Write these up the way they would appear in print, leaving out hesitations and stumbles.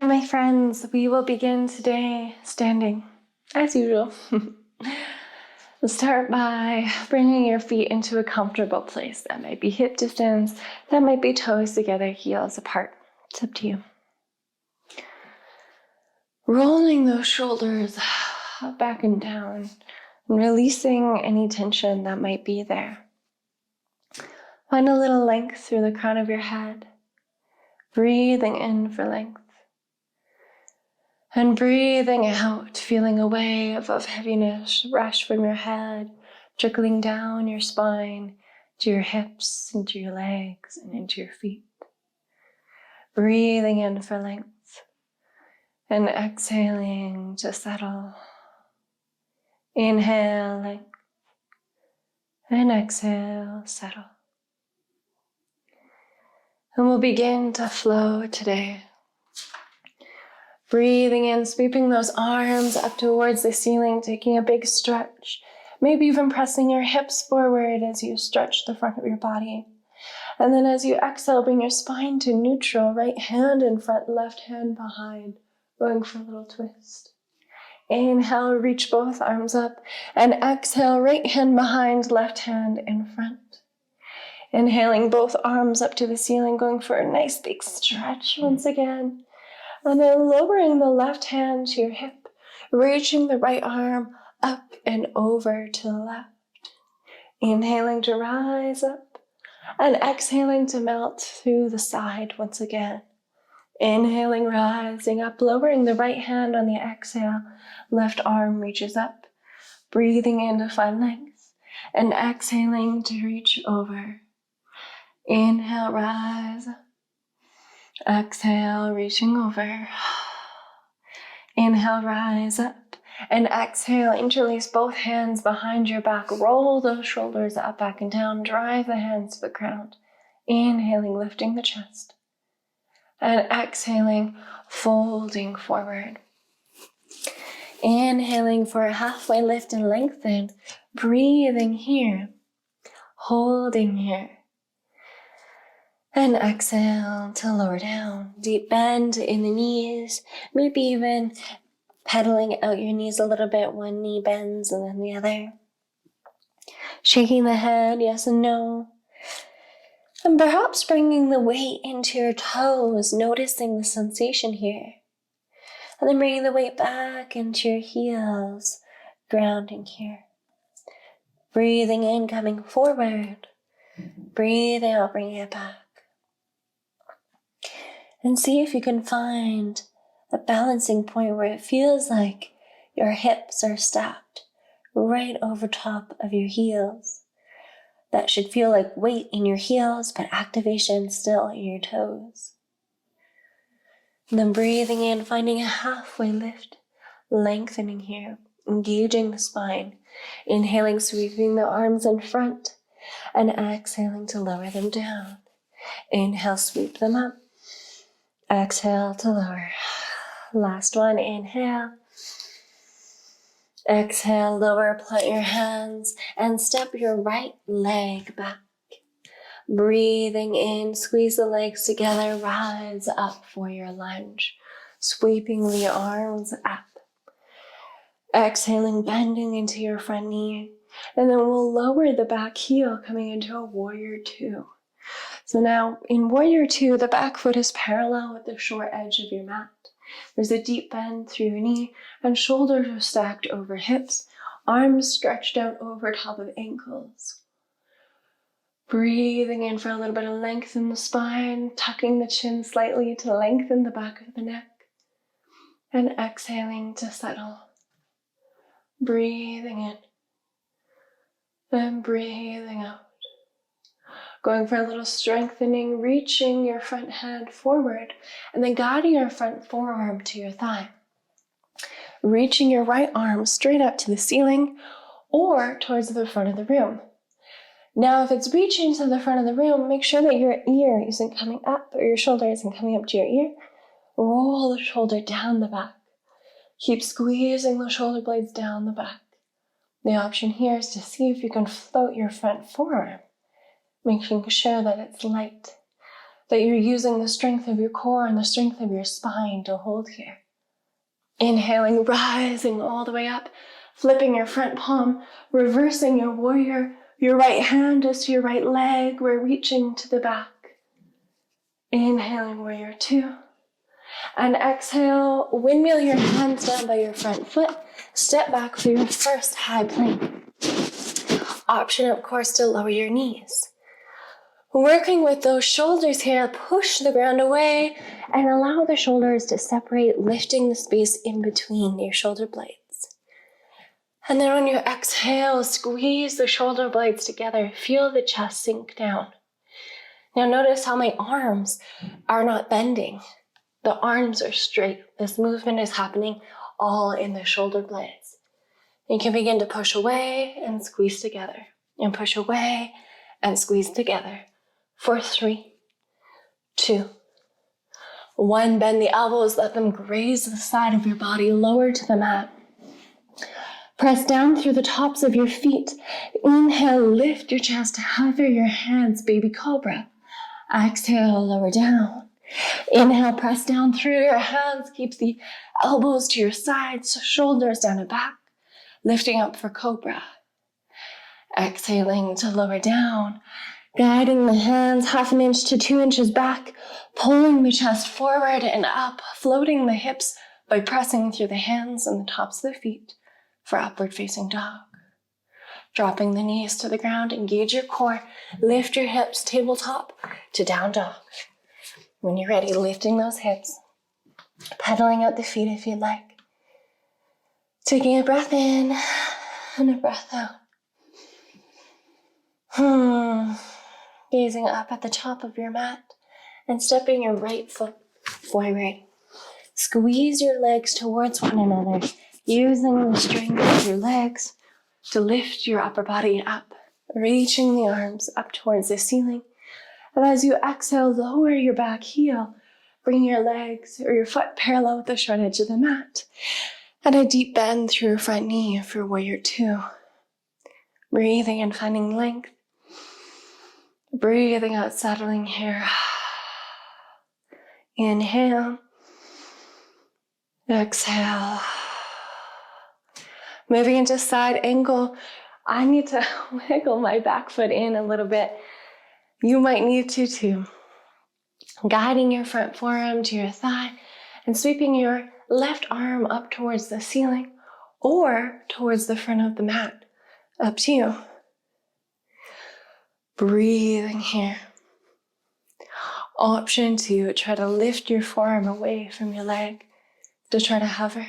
My friends, we will begin today standing, as usual. We'll start by bringing your feet into a comfortable place. That might be hip distance, that might be toes together, heels apart. It's up to you. Rolling those shoulders back and down and releasing any tension that might be there. Find a little length through the crown of your head. Breathing in for length. And breathing out, feeling a wave of heaviness rush from your head, trickling down your spine to your hips, into your legs, and into your feet. Breathing in for length. And exhaling to settle. Inhale, length. And exhale, settle. And we'll begin to flow today. Breathing in, sweeping those arms up towards the ceiling, taking a big stretch. Maybe even pressing your hips forward as you stretch the front of your body. And then as you exhale, bring your spine to neutral, right hand in front, left hand behind, going for a little twist. Inhale, reach both arms up, and exhale, right hand behind, left hand in front. Inhaling both arms up to the ceiling, going for a nice big stretch once again. And then lowering the left hand to your hip, reaching the right arm up and over to the left. Inhaling to rise up and exhaling to melt through the side once again. Inhaling, rising up, lowering the right hand on the exhale, left arm reaches up. Breathing in to find length and exhaling to reach over. Inhale, rise up. Exhale, reaching over. Inhale, rise up. And exhale, interlace both hands behind your back. Roll those shoulders up, back and down. Drive the hands to the ground. Inhaling, lifting the chest. And exhaling, folding forward. Inhaling for a halfway lift and lengthen. Breathing here. Holding here. And exhale to lower down. Deep bend in the knees. Maybe even pedaling out your knees a little bit. One knee bends and then the other. Shaking the head, yes and no. And perhaps bringing the weight into your toes, noticing the sensation here. And then bringing the weight back into your heels, grounding here. Breathing in, coming forward. Breathing out, bringing it back. And see if you can find a balancing point where it feels like your hips are stacked right over top of your heels. That should feel like weight in your heels, but activation still in your toes. And then breathing in, finding a halfway lift, lengthening here, engaging the spine. Inhaling, sweeping the arms in front, and exhaling to lower them down. Inhale, sweep them up. Exhale to lower. Last one, inhale. Exhale, lower, plant your hands, and step your right leg back. Breathing in, squeeze the legs together, rise up for your lunge. Sweeping the arms up. Exhaling, bending into your front knee. And then we'll lower the back heel, coming into a warrior two. So now in warrior two, the back foot is parallel with the short edge of your mat. There's a deep bend through your knee and shoulders are stacked over hips, arms stretched out over top of ankles. Breathing in for a little bit of length in the spine, tucking the chin slightly to lengthen the back of the neck, and exhaling to settle. Breathing in and breathing out. Going for a little strengthening, reaching your front hand forward and then guiding your front forearm to your thigh. Reaching your right arm straight up to the ceiling or towards the front of the room. Now, if it's reaching to the front of the room, make sure that your ear isn't coming up or your shoulder isn't coming up to your ear. Roll the shoulder down the back. Keep squeezing the shoulder blades down the back. The option here is to see if you can float your front forearm, making sure that it's light. that you're using the strength of your core and the strength of your spine to hold here. Inhaling, rising all the way up, flipping your front palm, reversing your warrior. Your right hand is to your right leg. We're reaching to the back. Inhaling, warrior 2. And exhale, windmill your hands down by your front foot. Step back for your first high plank. Option, of course, to lower your knees. Working with those shoulders here, push the ground away and allow the shoulders to separate, lifting the space in between your shoulder blades. And then on your exhale, squeeze the shoulder blades together. Feel the chest sink down. Now notice how my arms are not bending. The arms are straight. This movement is happening all in the shoulder blades. You can begin to push away and squeeze together. And push away and squeeze together. For 3, 2, 1. Bend the elbows, let them graze the side of your body, lower to the mat. Press down through the tops of your feet. Inhale, lift your chest, hover your hands, baby cobra. Exhale, lower down. Inhale, press down through your hands, keep the elbows to your sides, shoulders down and back, lifting up for cobra. Exhaling to lower down. Guiding the hands 1/2 inch to 2 inches back, pulling the chest forward and up, floating the hips by pressing through the hands and the tops of the feet for upward facing dog. Dropping the knees to the ground, engage your core, lift your hips tabletop to down dog. When you're ready, lifting those hips, pedaling out the feet if you'd like. Taking a breath in and a breath out. Gazing up at the top of your mat and stepping your right foot forward. Squeeze your legs towards one another, using the strength of your legs to lift your upper body up, reaching the arms up towards the ceiling. And as you exhale, lower your back heel, bring your legs or your foot parallel with the short edge of the mat, and a deep bend through your front knee for warrior 2. Breathing and finding length. Breathing out, settling here. Inhale. Exhale. Moving into side angle. I need to wiggle my back foot in a little bit. You might need to too. Guiding your front forearm to your thigh and sweeping your left arm up towards the ceiling or towards the front of the mat. Up to you. Breathing here. Option 2, try to lift your forearm away from your leg to try to hover.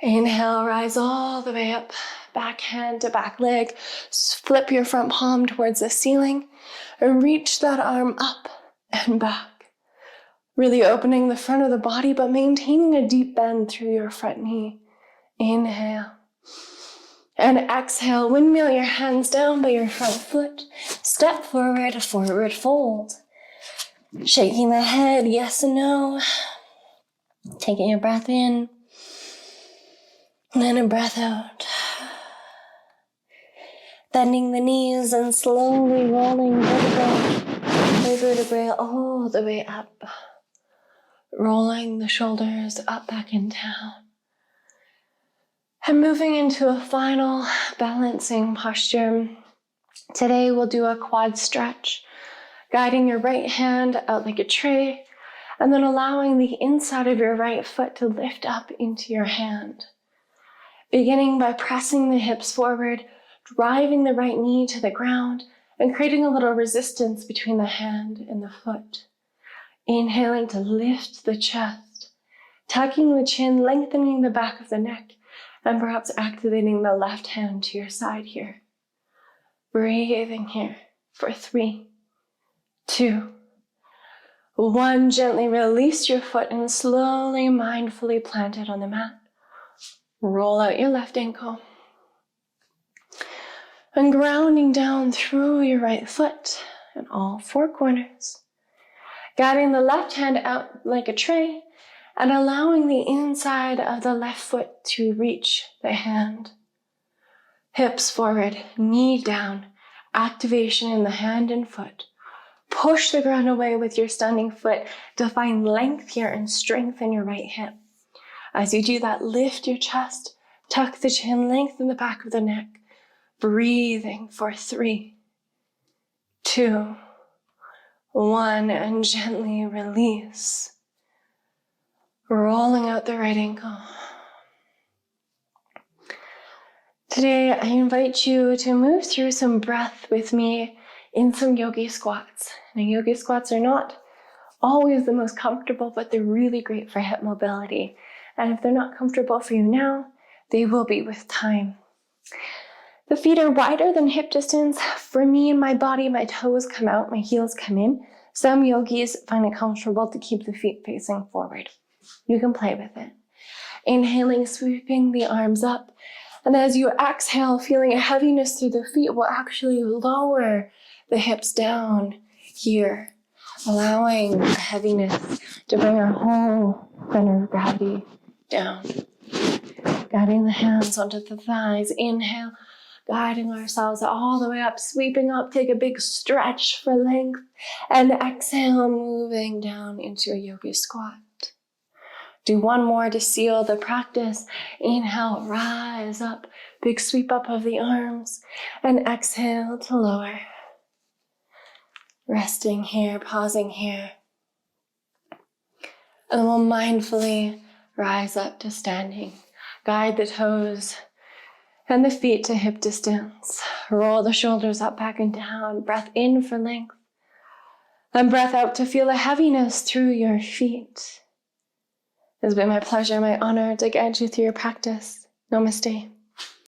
Inhale, rise all the way up, back hand to back leg. Flip your front palm towards the ceiling and reach that arm up and back. Really opening the front of the body, but maintaining a deep bend through your front knee. Inhale. And exhale, windmill your hands down by your front foot. Step forward, forward fold. Shaking the head, yes and no. Taking a breath in. And then a breath out. Bending the knees and slowly rolling vertebrae all the way up. Rolling the shoulders up back and down. And moving into a final balancing posture. Today we'll do a quad stretch, guiding your right hand out like a tray, and then allowing the inside of your right foot to lift up into your hand. Beginning by pressing the hips forward, driving the right knee to the ground, and creating a little resistance between the hand and the foot. Inhaling to lift the chest, tucking the chin, lengthening the back of the neck, and perhaps activating the left hand to your side here. Breathing here for 3, 2, 1. Gently release your foot and slowly, mindfully plant it on the mat. Roll out your left ankle. And grounding down through your right foot in all 4 corners. Guiding the left hand out like a tray, and allowing the inside of the left foot to reach the hand. Hips forward, knee down, activation in the hand and foot. Push the ground away with your standing foot to find length here and strengthen your right hip. As you do that, lift your chest, tuck the chin, lengthen the back of the neck. Breathing for 3, 2, 1, and gently release. Rolling out the right ankle. Today, I invite you to move through some breath with me in some yogi squats. Now, yogi squats are not always the most comfortable, but they're really great for hip mobility. And if they're not comfortable for you now, they will be with time. The feet are wider than hip distance. For me and my body, my toes come out, my heels come in. Some yogis find it comfortable to keep the feet facing forward. You can play with it. Inhaling, sweeping the arms up. And as you exhale, feeling a heaviness through the feet will actually lower the hips down here, allowing the heaviness to bring our whole center of gravity down. Guiding the hands onto the thighs. Inhale, guiding ourselves all the way up, sweeping up, take a big stretch for length. And exhale, moving down into a yogi squat. Do one more to seal the practice. Inhale, rise up, big sweep up of the arms, and exhale to lower. Resting here, pausing here. And we'll mindfully rise up to standing. Guide the toes and the feet to hip distance. Roll the shoulders up, back and down. Breath in for length. And breath out to feel a heaviness through your feet. It's been my pleasure, my honor to guide you through your practice. Namaste.